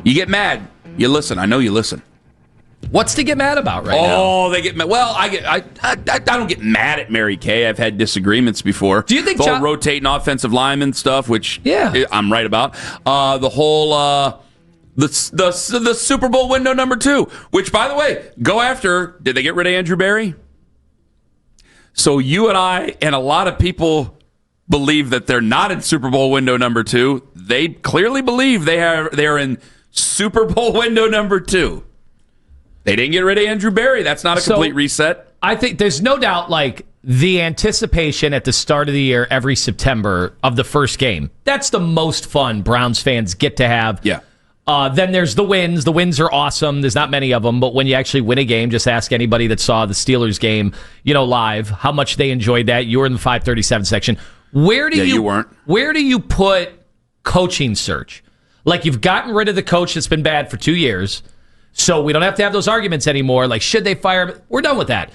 You get mad. You listen. I know you listen. What's to get mad about now? Oh, they get mad. Well, I don't get mad at Mary Kay. I've had disagreements before. Do you think the whole rotating offensive lineman stuff, which I'm right about? The whole the Super Bowl window number 2, which, by the way, go after. Did they get rid of Andrew Berry? So you and I and a lot of people believe that they're not in Super Bowl window number 2. They clearly believe they are in Super Bowl window number 2. They didn't get rid of Andrew Berry. That's not a complete reset. I think there's no doubt, like, the anticipation at the start of the year every September of the first game. That's the most fun Browns fans get to have. Yeah. Then there's the wins. The wins are awesome. There's not many of them, but when you actually win a game, just ask anybody that saw the Steelers game, live, how much they enjoyed that. You were in the 537 section. You weren't. Where do you put coaching search? Like, you've gotten rid of the coach that's been bad for 2 years. So we don't have to have those arguments anymore. Like, should they fire him? We're done with that.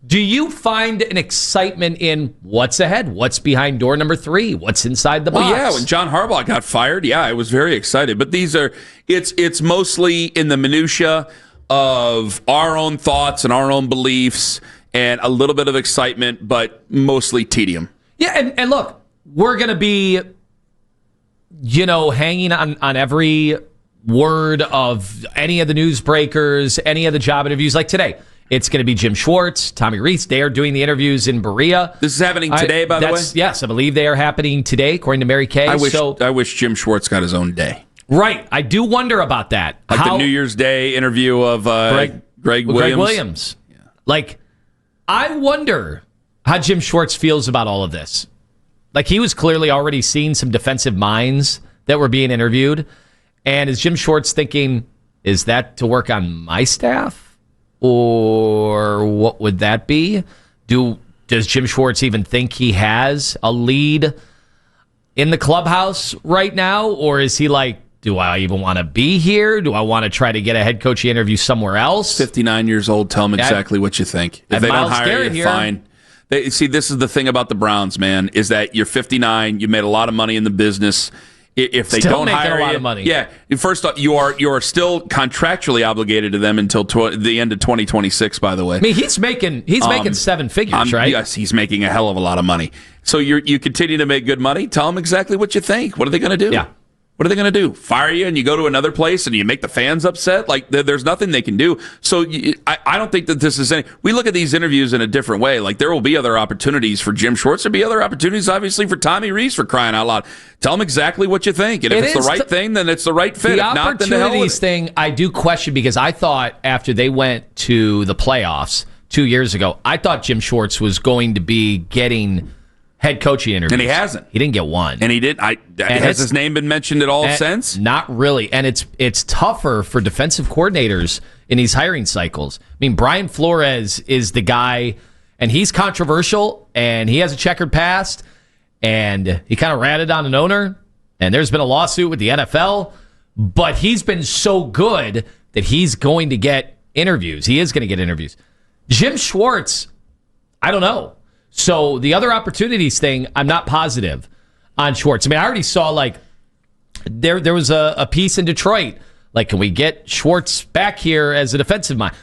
Do you find an excitement in what's ahead? What's behind door number 3? What's inside the box? Well, yeah, when John Harbaugh got fired, I was very excited. But it's mostly in the minutia of our own thoughts and our own beliefs and a little bit of excitement, but mostly tedium. Yeah, and look, we're going to be, hanging on every word of any of the newsbreakers, any of the job interviews. Like today, it's going to be Jim Schwartz, Tommy Rees. They are doing the interviews in Berea. This is happening today, by the way? Yes, I believe they are happening today, according to Mary Kay. I wish Jim Schwartz got his own day. Right. I do wonder about that. Like the New Year's Day interview of Greg Williams. Greg Williams. Yeah. Like, I wonder how Jim Schwartz feels about all of this. Like, he was clearly already seeing some defensive minds that were being interviewed. And is Jim Schwartz thinking, is that to work on my staff? Or what would that be? Does Jim Schwartz even think he has a lead in the clubhouse right now? Or is he like, do I even want to be here? Do I want to try to get a head coach interview somewhere else? 59 years old, tell them exactly what you think. If they don't hire you, fine. See, this is the thing about the Browns, man, is that you're 59, you made a lot of money in the business. If they don't hire you, a lot of money. Yeah. First off, you are still contractually obligated to them until the end of 2026. By the way, I mean he's making 7 figures, right? Yes, he's making a hell of a lot of money. So you continue to make good money. Tell them exactly what you think. What are they going to do? Yeah. What are they going to do? Fire you and you go to another place and you make the fans upset? Like, there's nothing they can do. So I don't think that this is any... We look at these interviews in a different way. Like, there will be other opportunities for Jim Schwartz. There'll be other opportunities, obviously, for Tommy Rees, for crying out loud. Tell them exactly what you think. And if it's the right thing, then it's the right fit. The if not, then the hell with it. Opportunities thing, I do question, because I thought after they went to the playoffs 2 years ago, I thought Jim Schwartz was going to be getting... head coaching interviews. And he hasn't. He didn't get one. And he did. Has his name been mentioned at all since? Not really. And it's tougher for defensive coordinators in these hiring cycles. I mean, Brian Flores is the guy, and he's controversial, and he has a checkered past, and he kind of ratted on an owner, and there's been a lawsuit with the NFL, but he's been so good that he's going to get interviews. He is going to get interviews. Jim Schwartz, I don't know. So the other opportunities thing, I'm not positive on Schwartz. I mean, I already saw, like, there was a piece in Detroit. Like, can we get Schwartz back here as a defensive mind?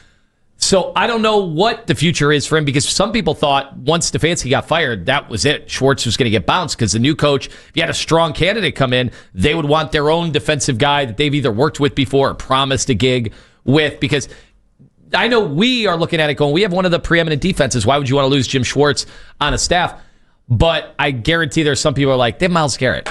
So I don't know what the future is for him, because some people thought once Stefanski got fired, that was it. Schwartz was going to get bounced because the new coach, if you had a strong candidate come in, they would want their own defensive guy that they've either worked with before or promised a gig with, because I know we are looking at it going, we have one of the preeminent defenses. Why would you want to lose Jim Schwartz on a staff? But I guarantee there's some people who are like, they have Myles Garrett.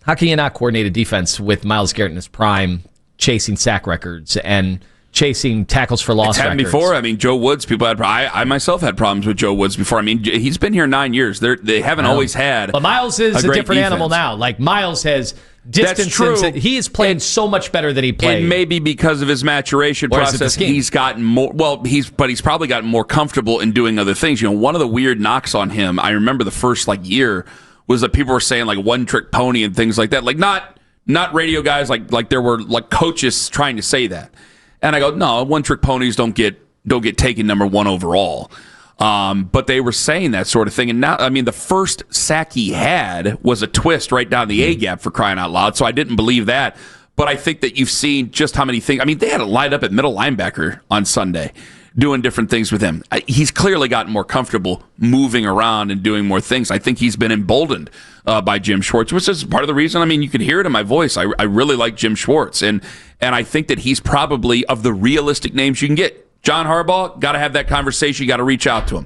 How can you not coordinate a defense with Myles Garrett in his prime, chasing sack records and chasing tackles for loss records? It's happened before. I mean, Joe Woods, people had. I myself had problems with Joe Woods before. I mean, he's been here 9 years. They haven't always had. But Myles is a different animal now. Like, Myles has distance. That's true. He is playing so much better than he played. And maybe because of his maturation process, he's gotten more. Well, he's probably gotten more comfortable in doing other things. You know, one of the weird knocks on him, I remember the first year, was that people were saying one trick pony and things like that. Like not radio guys, like there were coaches trying to say that. And I go, no, one trick ponies don't get taken number one overall. But they were saying that sort of thing. And now, I mean, the first sack he had was a twist right down the A-gap, for crying out loud. So I didn't believe that. but I think that you've seen just how many things. I mean, they had it lined up at middle linebacker on Sunday, doing different things with him. He's clearly gotten more comfortable moving around and doing more things. I think he's been emboldened by Jim Schwartz, which is part of the reason. I mean, you can hear it in my voice. I really like Jim Schwartz, and I think that he's probably, of the realistic names you can get, John Harbaugh, got to have that conversation. You got to reach out to him.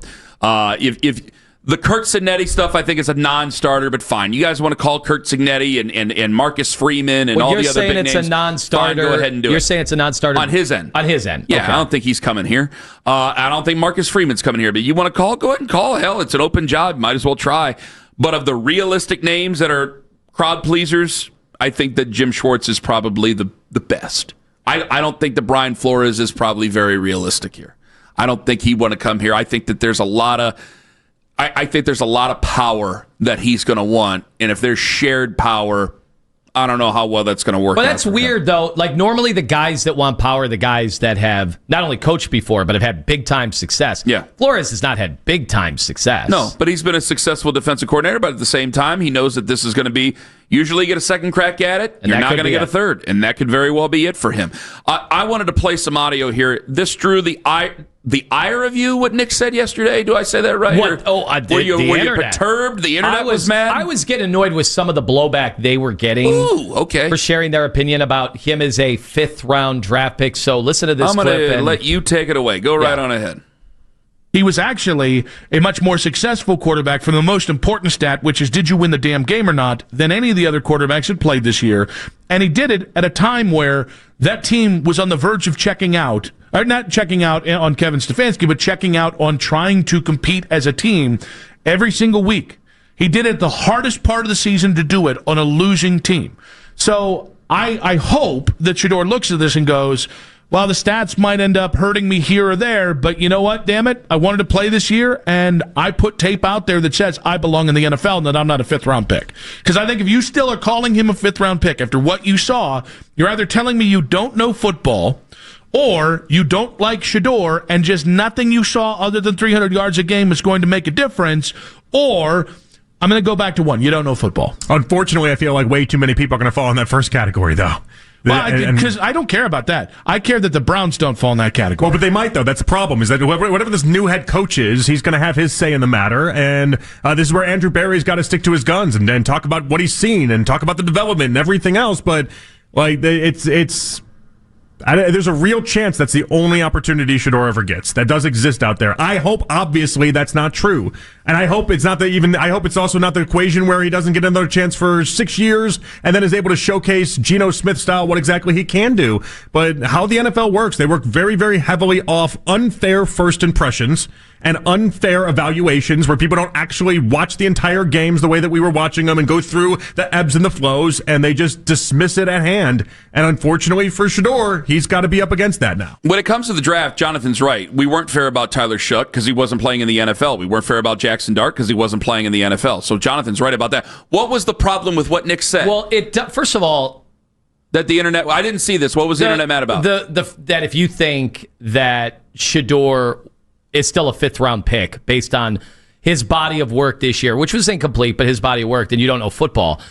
If the Kurt Cignetti stuff, I think is a non-starter, but fine. You guys want to call Kurt Cignetti and Marcus Freeman and all the other big names? You're saying it's a non-starter. Fine, go ahead and do it. You're saying it's a non-starter on his end. On his end. Yeah, okay. I don't think he's coming here. I don't think Marcus Freeman's coming here. But you want to call? Go ahead and call. Hell, it's an open job. Might as well try. But of the realistic names that are crowd pleasers, I think that Jim Schwartz is probably the best. I don't think that Brian Flores is probably very realistic here. I don't think he'd want to come here. I think that there's a lot of power that he's going to want, and if there's shared power, I don't know how well that's going to work. But that's weird, though. Like, normally the guys that want power are the guys that have not only coached before, but have had big-time success. Yeah. Flores has not had big-time success. No, but he's been a successful defensive coordinator, but at the same time, he knows that this is going to be, usually get a second crack at it, and you're not going to get a third, and that could very well be it for him. I wanted to play some audio here. This drew the ire of you, what Nick said yesterday. Do I say that right? What? Were you perturbed? The internet was mad? I was getting annoyed with some of the blowback they were getting. Ooh, okay. For sharing their opinion about him as a fifth-round draft pick. So listen to this clip. I'm going to let you take it away. Go right on ahead. He was actually a much more successful quarterback for the most important stat, which is did you win the damn game or not, than any of the other quarterbacks that played this year. And he did it at a time where that team was on the verge of checking out, or not checking out on Kevin Stefanski, but checking out on trying to compete as a team every single week. He did it the hardest part of the season to do it on a losing team. So I hope that Shedeur looks at this and goes, well, the stats might end up hurting me here or there, but you know what, damn it, I wanted to play this year, and I put tape out there that says I belong in the NFL and that I'm not a fifth-round pick. Because I think if you still are calling him a fifth-round pick after what you saw, you're either telling me you don't know football or you don't like Shedeur and just nothing you saw other than 300 yards a game is going to make a difference, or I'm going to go back to one, you don't know football. Unfortunately, I feel like way too many people are going to fall in that first category, though. Well, because I don't care about that. I care that the Browns don't fall in that category. Well, but they might, though. That's the problem, is that whatever this new head coach is, he's going to have his say in the matter. And this is where Andrew Berry's got to stick to his guns and talk about what he's seen and talk about the development and everything else. But like there's a real chance that's the only opportunity Shedeur ever gets. That does exist out there. I hope, obviously, that's not true. And I hope it's I hope it's also not the equation where he doesn't get another chance for 6 years and then is able to showcase Geno Smith style what exactly he can do. But how the NFL works, they work very, very heavily off unfair first impressions and unfair evaluations where people don't actually watch the entire games the way that we were watching them and go through the ebbs and the flows, and they just dismiss it at hand. And unfortunately for Shedeur, he's got to be up against that now. When it comes to the draft, Jonathan's right. We weren't fair about Tyler Shuck because he wasn't playing in the NFL. We weren't fair about Jackson Dart because he wasn't playing in the NFL. So Jonathan's right about that. What was the problem with what Nick said? Well, first of all, that the internet, I didn't see this. What was the internet mad about? That if you think that Shedeur is still a fifth-round pick based on his body of work this year, which was incomplete, but his body of work, then you don't know football.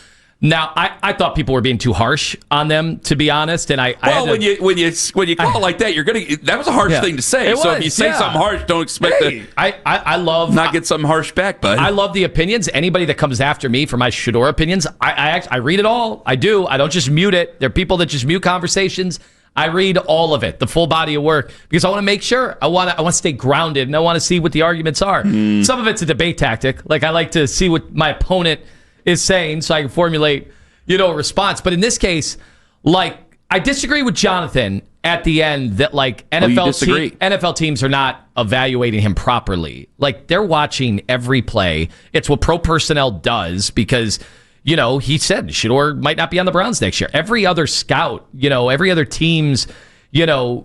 Now, I thought people were being too harsh on them, to be honest, and when you call it like that, that was a harsh thing to say. So if you say something harsh, don't expect I love not get something harsh back, bud. I love the opinions. Anybody that comes after me for my Shedeur opinions, I read it all. I do. I don't just mute it. There are people that just mute conversations. I read all of it, the full body of work, because I want to make sure. I want to stay grounded, and I want to see what the arguments are. Some of it's a debate tactic. Like, I like to see what my opponent is saying so I can formulate, a response. But in this case, like, I disagree with Jonathan at the end that, like, NFL teams are not evaluating him properly. Like, they're watching every play. It's what pro personnel does because he said Shedeur might not be on the Browns next year. Every other scout, every other team's,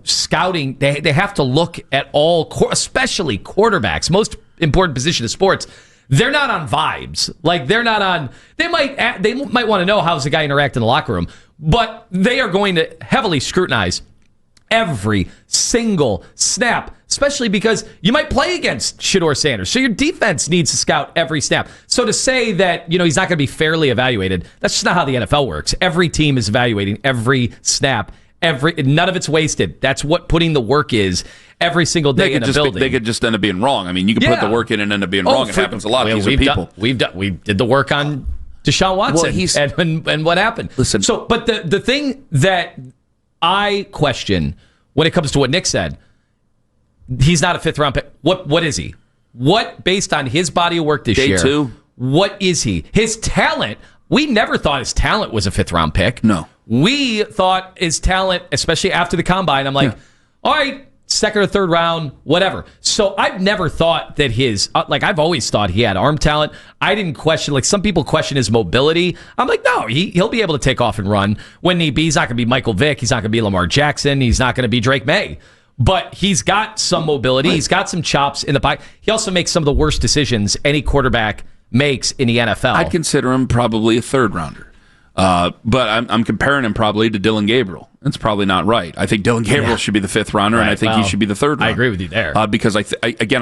scouting, they have to look at all, especially quarterbacks, most important position of sports. They're not on vibes. Like, they're not on. They might want to know how's the guy interact in the locker room, but they are going to heavily scrutinize every single snap, especially because you might play against Shedeur Sanders. So your defense needs to scout every snap. So to say that, he's not going to be fairly evaluated, that's just not how the NFL works. Every team is evaluating every snap. None of it's wasted. That's what putting the work is every single day in a building. They could just end up being wrong. I mean, you could put the work in and end up being wrong. It happens a lot. These are people. We did the work on Deshaun Watson and what happened. Listen. So, but the thing that I question when it comes to what Nick said, he's not a 5th round pick. What is he? What, based on his body of work this year? Day 2. What is he? His talent. We never thought his talent was a 5th round pick. No. We thought his talent, especially after the combine, I'm like, all right, 2nd or 3rd round, whatever. So I've never thought that I've always thought he had arm talent. I didn't question, some people question his mobility. I'm like, no, he'll be able to take off and run when need be. He's not going to be Michael Vick. He's not going to be Lamar Jackson. He's not going to be Drake May. But he's got some mobility. Right. He's got some chops in the pocket. He also makes some of the worst decisions any quarterback makes in the NFL. I'd consider him probably a 3rd rounder. But I'm comparing him probably to Dylan Gabriel. That's probably not right. I think Dylan Gabriel should be the 5th rounder, and I think he should be the 3rd rounder. I agree with you there. Because I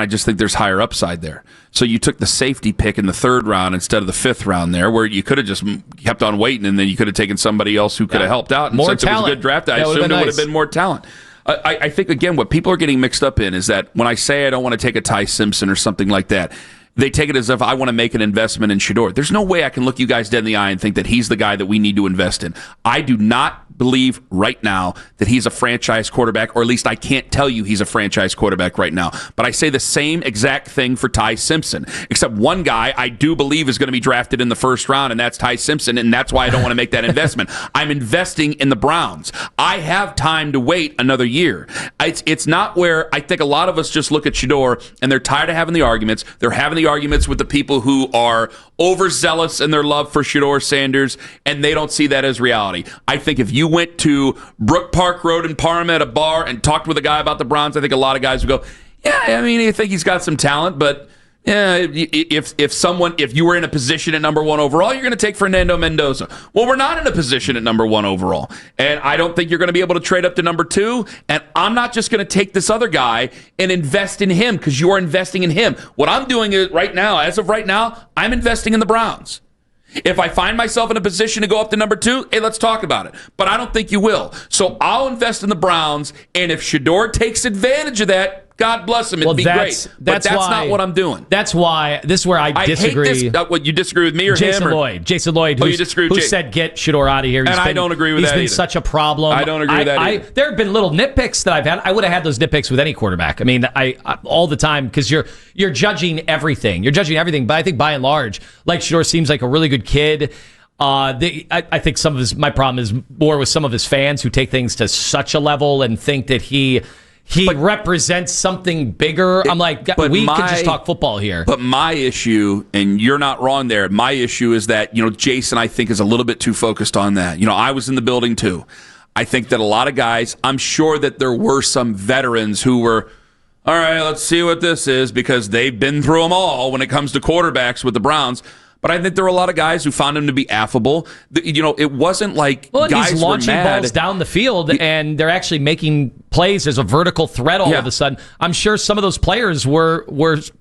just think there's higher upside there. So you took the safety pick in the 3rd round instead of the 5th round there, where you could have just kept on waiting, and then you could have taken somebody else who could have helped out. And more since talent. It was a good draft, I assumed it would have been more talent. I think, again, what people are getting mixed up in is that when I say I don't want to take a Ty Simpson or something like that, they take it as if I want to make an investment in Shedeur. There's no way I can look you guys dead in the eye and think that he's the guy that we need to invest in. I do not believe right now that he's a franchise quarterback, or at least I can't tell you he's a franchise quarterback right now. But I say the same exact thing for Ty Simpson, except one guy I do believe is going to be drafted in the 1st round, and that's Ty Simpson, and that's why I don't want to make that investment. I'm investing in the Browns. I have time to wait another year. It's not where I think a lot of us just look at Shedeur, and they're tired of having the arguments. They're having the arguments with the people who are overzealous in their love for Shedeur Sanders, and they don't see that as reality. I think if you went to Brook Park Road in Parham at a bar and talked with a guy about the Browns, I think a lot of guys would go, yeah, I mean, I think he's got some talent, but yeah, if you were in a position at number 1 overall, you're going to take Fernando Mendoza. Well, we're not in a position at number 1 overall, and I don't think you're going to be able to trade up to number 2, and I'm not just going to take this other guy and invest in him because you're investing in him. What I'm doing is right now, as of right now, I'm investing in the Browns. If I find myself in a position to go up to number 2, hey, let's talk about it. But I don't think you will. So I'll invest in the Browns, and if Shedeur takes advantage of that, God bless him. It'd be great. But that's not what I'm doing. That's why this is where I disagree. Hate this. What, you disagree with me or Jason him? Lloyd. Jason Lloyd, who said get Shedeur out of here. I don't agree with that. He's been such a problem. I don't agree with that either. There have been little nitpicks that I've had. I would have had those nitpicks with any quarterback. I mean, I all the time because you're judging everything. You're judging everything. But I think by and large, like Shedeur seems like a really good kid. I think my problem is more with some of his fans who take things to such a level and think that he represents something bigger. I'm like, we could just talk football here. But my issue, and you're not wrong there, my issue is that, Jason, I think, is a little bit too focused on that. I was in the building too. I think that a lot of guys, I'm sure that there were some veterans who were, all right, let's see what this is, because they've been through them all when it comes to quarterbacks with the Browns. But I think there were a lot of guys who found him to be affable. It wasn't like guys he's launching were mad. Balls down the field, and they're actually making plays. There's a vertical threat all of a sudden. I'm sure some of those players were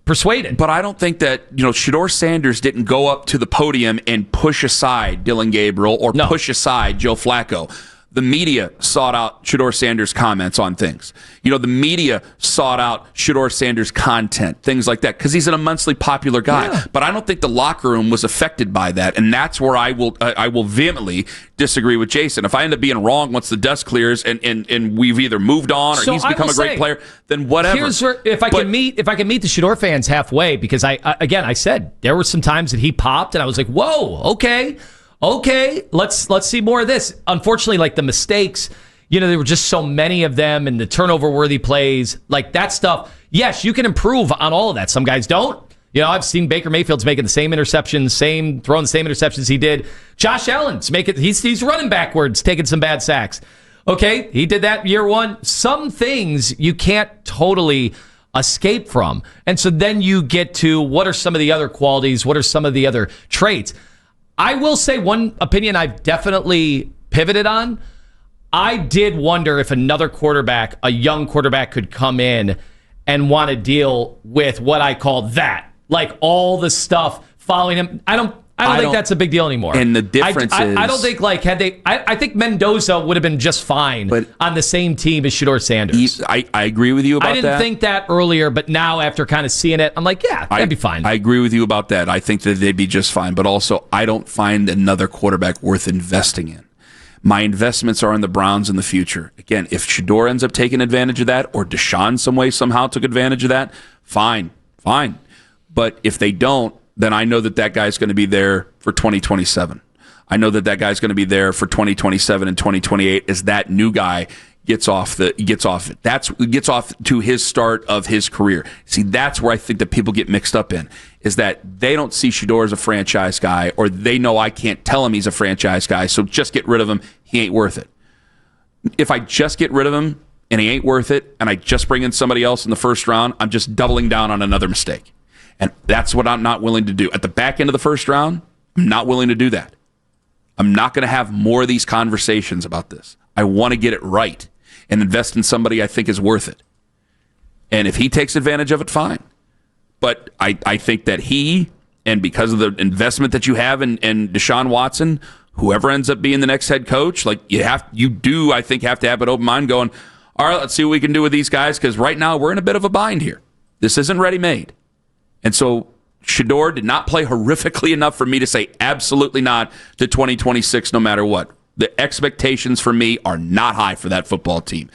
persuaded. But I don't think that Shedeur Sanders didn't go up to the podium and push aside Dylan Gabriel or push aside Joe Flacco. The media sought out Shedeur Sanders' comments on things. The media sought out Shedeur Sanders' content, things like that, because he's an immensely popular guy. Yeah. But I don't think the locker room was affected by that, and that's where I will vehemently disagree with Jason. If I end up being wrong once the dust clears and we've either moved on or he's become a great player, then whatever. Here's where, if I can meet the Shedeur fans halfway, because I said there were some times that he popped, and I was like, whoa, okay, let's see more of this. Unfortunately, like the mistakes, there were just so many of them, and the turnover-worthy plays, like that stuff. Yes, you can improve on all of that. Some guys don't. I've seen Baker Mayfield's making the same interceptions, throwing the same interceptions he did. Josh Allen's he's running backwards, taking some bad sacks. Okay, he did that year 1. Some things you can't totally escape from. And so then you get to what are some of the other qualities, what are some of the other traits. I will say one opinion I've definitely pivoted on. I did wonder if another quarterback, a young quarterback, could come in and want to deal with what I call that. Like all the stuff following him. I don't think that's a big deal anymore. And the difference is... I don't think, I think Mendoza would have been just fine on the same team as Shedeur Sanders. I agree with you about that. I didn't think that earlier, but now after kind of seeing it, I'm like, yeah, that'd be fine. I agree with you about that. I think that they'd be just fine. But also, I don't find another quarterback worth investing in. My investments are in the Browns in the future. Again, if Shedeur ends up taking advantage of that, or Deshaun somehow took advantage of that, fine. But if they don't, then I know that guy's going to be there for 2027. I know that guy's going to be there for 2027 and 2028 as that new guy gets off to his start of his career. See, that's where I think that people get mixed up in, is that they don't see Shedeur as a franchise guy, or they know I can't tell him he's a franchise guy, so just get rid of him. He ain't worth it. If I just get rid of him and he ain't worth it, and I just bring in somebody else in the first round, I'm just doubling down on another mistake. And that's what I'm not willing to do. At the back end of the first round, I'm not willing to do that. I'm not going to have more of these conversations about this. I want to get it right and invest in somebody I think is worth it. And if he takes advantage of it, fine. But I think that and because of the investment that you have in Deshaun Watson, whoever ends up being the next head coach, I think have to have an open mind going, all right, let's see what we can do with these guys, because right now we're in a bit of a bind here. This isn't ready-made. And so Shedeur did not play horrifically enough for me to say absolutely not to 2026 no matter what. The expectations for me are not high for that football team.